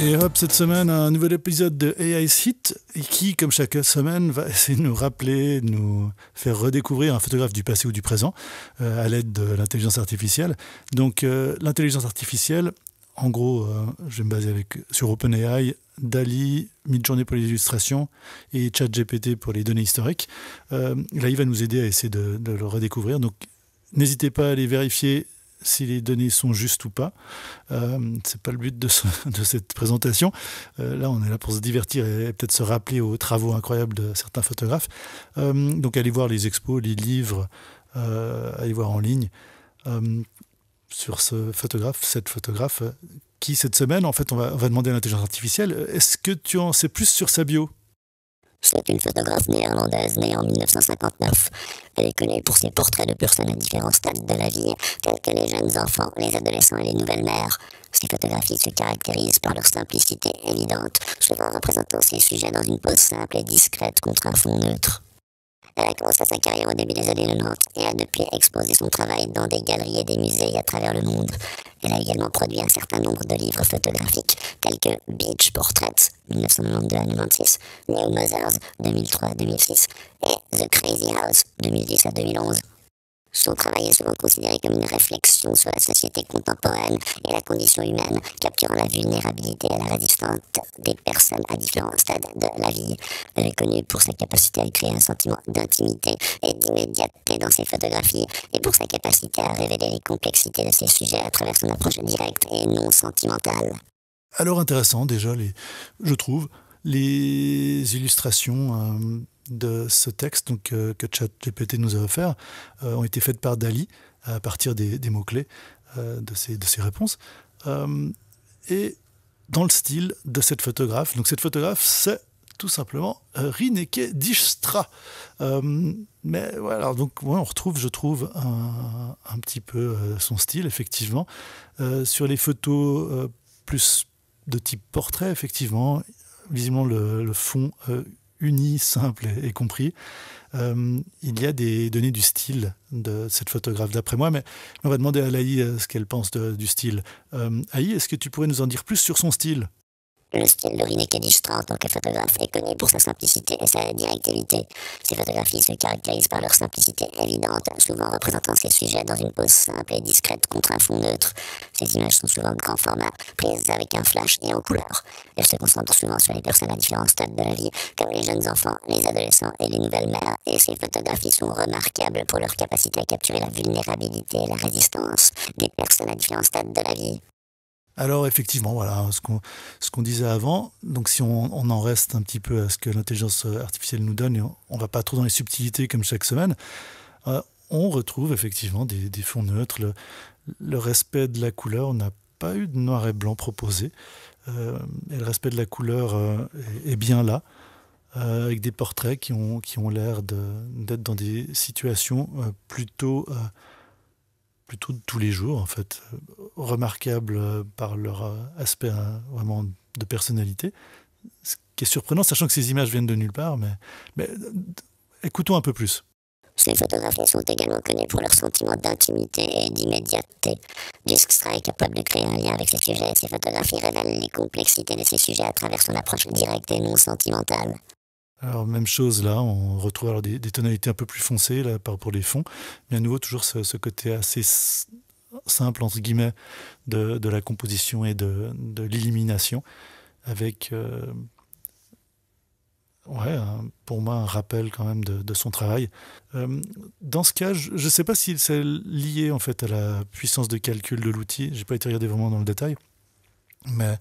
Et hop, cette semaine, un nouvel épisode de AI's Hit qui, comme chaque semaine, va essayer de nous rappeler, de nous faire redécouvrir un photographe du passé ou du présent à l'aide de l'intelligence artificielle. Donc, l'intelligence artificielle, en gros, je vais me baser sur OpenAI, DALL-E, Midjourney pour les illustrations et ChatGPT pour les données historiques. Là, il va nous aider à essayer de le redécouvrir. Donc, n'hésitez pas à aller vérifier si les données sont justes ou pas. C'est pas le but de cette présentation. Là, on est là pour se divertir et peut-être se rappeler aux travaux incroyables de certains photographes. Donc, allez voir les expos, les livres, allez voir en ligne sur cette photographe, qui, cette semaine, en fait, on va demander à l'intelligence artificielle, est-ce que tu en sais plus sur sa bio ? C'est une photographe néerlandaise née en 1959. Elle est connue pour ses portraits de personnes à différents stades de la vie, tels que les jeunes enfants, les adolescents et les nouvelles mères. Ces photographies se caractérisent par leur simplicité évidente, souvent représentant ces sujets dans une pose simple et discrète contre un fond neutre. Elle a commencé sa carrière au début des années 90 et a depuis exposé son travail dans des galeries et des musées à travers le monde. Elle a également produit un certain nombre de livres photographiques, tels que Beach Portraits, 1992 à 96, New Mothers, 2003 à 2006, et The Crazy House, 2010 à 2011. Son travail est souvent considéré comme une réflexion sur la société contemporaine et la condition humaine, capturant la vulnérabilité et la résistance des personnes à différents stades de la vie. Elle est connue pour sa capacité à créer un sentiment d'intimité et d'immédiateté dans ses photographies et pour sa capacité à révéler les complexités de ses sujets à travers son approche directe et non sentimentale. Alors intéressant déjà, je trouve, les illustrations de ce texte donc, que ChatGPT nous a offert ont été faites par DALL-E à partir des mots-clés de ces réponses. Et dans le style de cette photographe. Donc cette photographe, c'est tout simplement Rineke Dijkstra. Mais voilà, donc on retrouve, je trouve, un petit peu son style, effectivement. Sur les photos plus de type portrait, effectivement, visiblement le fond uni, simple et compris. Il y a des données du style de cette photographe, d'après moi, mais on va demander à Laï ce qu'elle pense du style. Aïe, est-ce que tu pourrais nous en dire plus sur son style ? Le style de Rineke Dijkstra en tant que photographe est connu pour sa simplicité et sa directivité. Ses photographies se caractérisent par leur simplicité évidente, souvent représentant ses sujets dans une pose simple et discrète contre un fond neutre. Ces images sont souvent de grand format, prises avec un flash et en couleur. Elles se concentrent souvent sur les personnes à différents stades de la vie, comme les jeunes enfants, les adolescents et les nouvelles mères, et ces photographies sont remarquables pour leur capacité à capturer la vulnérabilité et la résistance des personnes à différents stades de la vie. Alors effectivement, voilà ce qu'on disait avant. Donc si on en reste un petit peu à ce que l'intelligence artificielle nous donne, et on ne va pas trop dans les subtilités comme chaque semaine, on retrouve effectivement des fonds neutres, le respect de la couleur. On n'a pas eu de noir et blanc proposé, et le respect de la couleur est bien là, avec des portraits qui ont l'air d'être dans des situations plutôt de tous les jours, en fait, remarquables par leur aspect vraiment de personnalité. Ce qui est surprenant, sachant que ces images viennent de nulle part, mais écoutons un peu plus. Ces photographies sont également connues pour leur sentiment d'intimité et d'immédiateté. Dijkstra est capable de créer un lien avec ses sujets. Ces photographies révèlent les complexités de ces sujets à travers son approche directe et non sentimentale. Alors, même chose là, on retrouve alors des tonalités un peu plus foncées là, pour les fonds, mais à nouveau toujours ce côté assez simple, entre guillemets, de la composition et de l'illumination, avec pour moi un rappel quand même de son travail. Dans ce cas, je ne sais pas si c'est lié en fait à la puissance de calcul de l'outil, je n'ai pas été regardé vraiment dans le détail, mais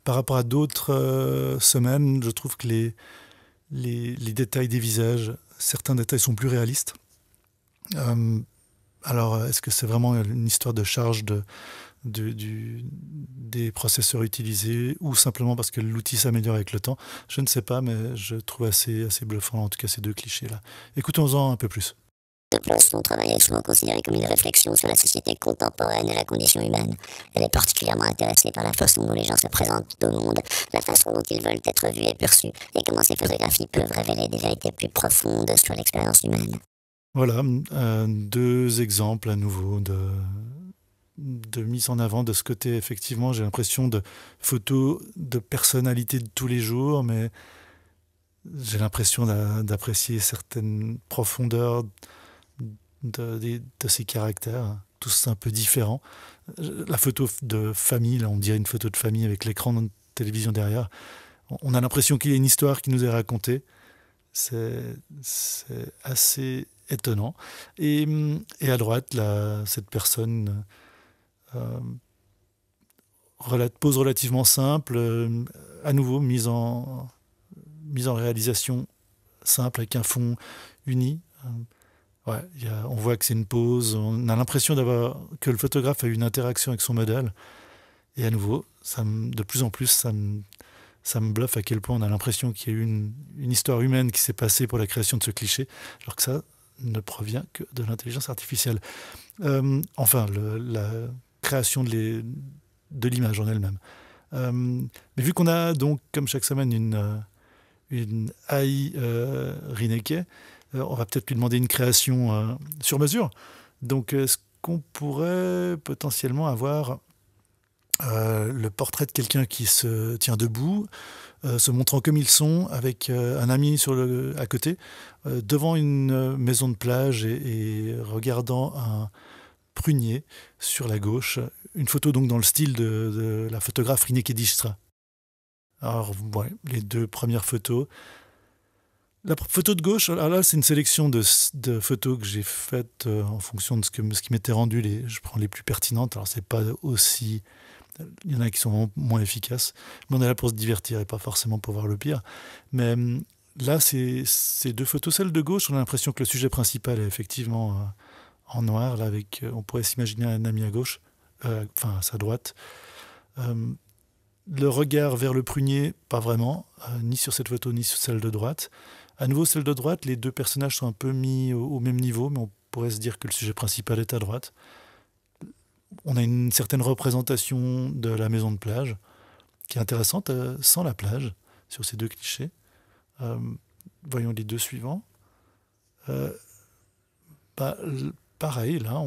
par rapport à d'autres semaines, je trouve que les détails des visages, certains détails sont plus réalistes. Alors, est-ce que c'est vraiment une histoire de charge des processeurs utilisés ou simplement parce que l'outil s'améliore avec le temps ? Je ne sais pas, mais je trouve assez bluffant, en tout cas, ces deux clichés-là. Écoutons-en un peu plus. De plus, son travail est souvent considéré comme une réflexion sur la société contemporaine et la condition humaine. Elle est particulièrement intéressée par la façon dont les gens se présentent au monde, la façon dont ils veulent être vus et perçus, et comment ces photographies peuvent révéler des vérités plus profondes sur l'expérience humaine. Voilà, deux exemples à nouveau de mise en avant de ce côté. Effectivement, j'ai l'impression de photos de personnalités de tous les jours, mais j'ai l'impression d'apprécier certaines profondeurs de ces caractères, tous un peu différents. La photo de famille, là, on dirait une photo de famille avec l'écran de télévision derrière. On a l'impression qu'il y a une histoire qui nous est racontée. C'est assez étonnant. Et à droite, là, cette personne pose relativement simple, à nouveau mise en réalisation simple avec un fond uni. Ouais, on voit que c'est une pose, on a l'impression que le photographe a eu une interaction avec son modèle. Et à nouveau, de plus en plus, ça me bluffe à quel point on a l'impression qu'il y a eu une histoire humaine qui s'est passée pour la création de ce cliché, alors que ça ne provient que de l'intelligence artificielle. Enfin, la création de l'image en elle-même. Mais vu qu'on a donc, comme chaque semaine, une AI Rineke, on va peut-être lui demander une création sur mesure. Donc, est-ce qu'on pourrait potentiellement avoir le portrait de quelqu'un qui se tient debout, se montrant comme ils sont, avec un ami à côté, devant une maison de plage et regardant un prunier sur la gauche. Une photo donc dans le style de la photographe Rineke Dijkstra. Alors, ouais, les deux premières photos. La photo de gauche, alors là, c'est une sélection de photos que j'ai faites en fonction de ce qui m'était rendu. Je prends les plus pertinentes. Alors, c'est pas aussi... Il y en a qui sont moins efficaces. Mais on est là pour se divertir et pas forcément pour voir le pire. Mais là, ces deux photos. Celle de gauche, on a l'impression que le sujet principal est effectivement en noir. Là, on pourrait s'imaginer un ami à gauche, enfin à sa droite. Le regard vers le prunier, pas vraiment, ni sur cette photo, ni sur celle de droite. À nouveau, celle de droite, les deux personnages sont un peu mis au même niveau, mais on pourrait se dire que le sujet principal est à droite. On a une certaine représentation de la maison de plage, qui est intéressante, sans la plage, sur ces deux clichés. Voyons les deux suivants. Pareil, là,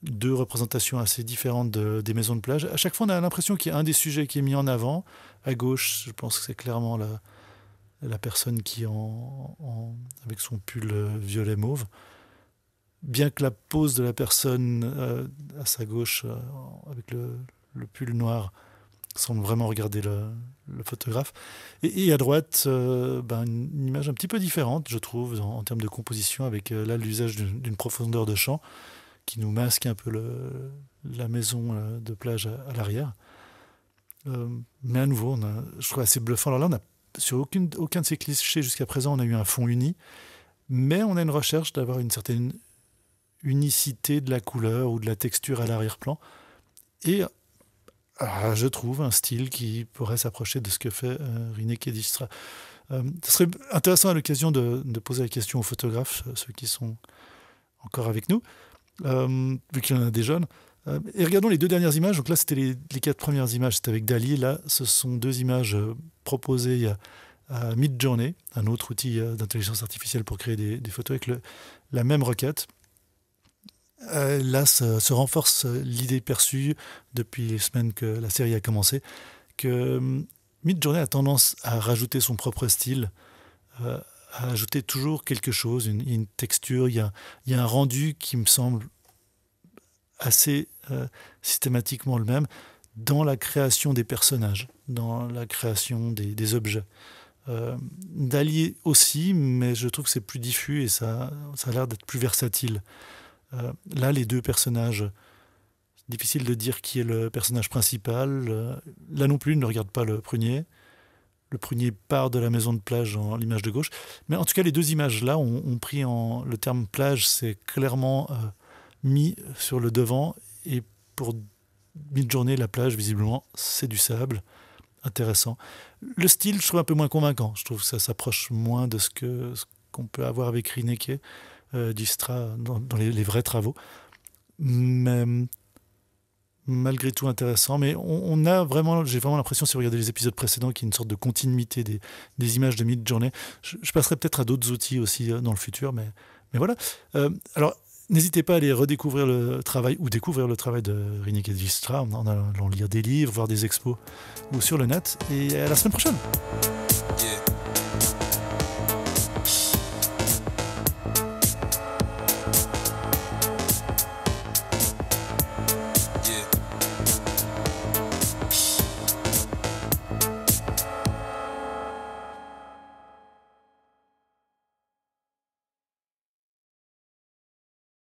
deux représentations assez différentes des maisons de plage. À chaque fois, on a l'impression qu'il y a un des sujets qui est mis en avant. À gauche, je pense que c'est clairement la personne qui est avec son pull violet mauve. Bien que la pose de la personne à sa gauche, avec le pull noir, semble vraiment regarder le photographe. Et à droite, une image un petit peu différente, je trouve, en termes de composition, avec là l'usage d'une profondeur de champ qui nous masque un peu la maison de plage à l'arrière. Mais à nouveau, je trouve assez bluffant. Alors là, sur aucun de ces clichés jusqu'à présent, on a eu un fond uni, mais on a une recherche d'avoir une certaine unicité de la couleur ou de la texture à l'arrière-plan. Et je trouve un style qui pourrait s'approcher de ce que fait Rineke Dijkstra. Ce serait intéressant à l'occasion de poser la question aux photographes, ceux qui sont encore avec nous, vu qu'il y en a des jeunes. Et regardons les deux dernières images. Donc là, c'était les 4 premières images, c'était avec DALL-E. Là, ce sont 2 images proposées à Midjourney, un autre outil d'intelligence artificielle pour créer des photos avec la même requête. Là, se renforce l'idée perçue depuis les semaines que la série a commencé, que Midjourney a tendance à rajouter son propre style, à ajouter toujours quelque chose, une texture, il y a un rendu qui me semble assez systématiquement le même dans la création des personnages, dans la création des objets. DALL-E aussi, mais je trouve que c'est plus diffus et ça a l'air d'être plus versatile. Là, les deux personnages, c'est difficile de dire qui est le personnage principal. Là non plus, il ne regarde pas le prunier. Le prunier part de la maison de plage dans l'image de gauche. Mais en tout cas, les deux images-là ont pris le terme plage, c'est clairement mis sur le devant. Et pour Midjourney, la plage, visiblement, c'est du sable. Intéressant. Le style, je trouve un peu moins convaincant. Je trouve que ça s'approche moins de ce qu'on peut avoir avec Rineke Dijkstra dans les vrais travaux. Mais malgré tout intéressant. Mais j'ai vraiment l'impression, si vous regardez les épisodes précédents, qu'il y a une sorte de continuité des images de Midjourney. Je passerai peut-être à d'autres outils aussi dans le futur, mais voilà. Alors, N'hésitez pas à aller redécouvrir le travail ou découvrir le travail de Rineke Gistra en allant lire des livres, voir des expos ou sur le net. Et à la semaine prochaine. Yeah.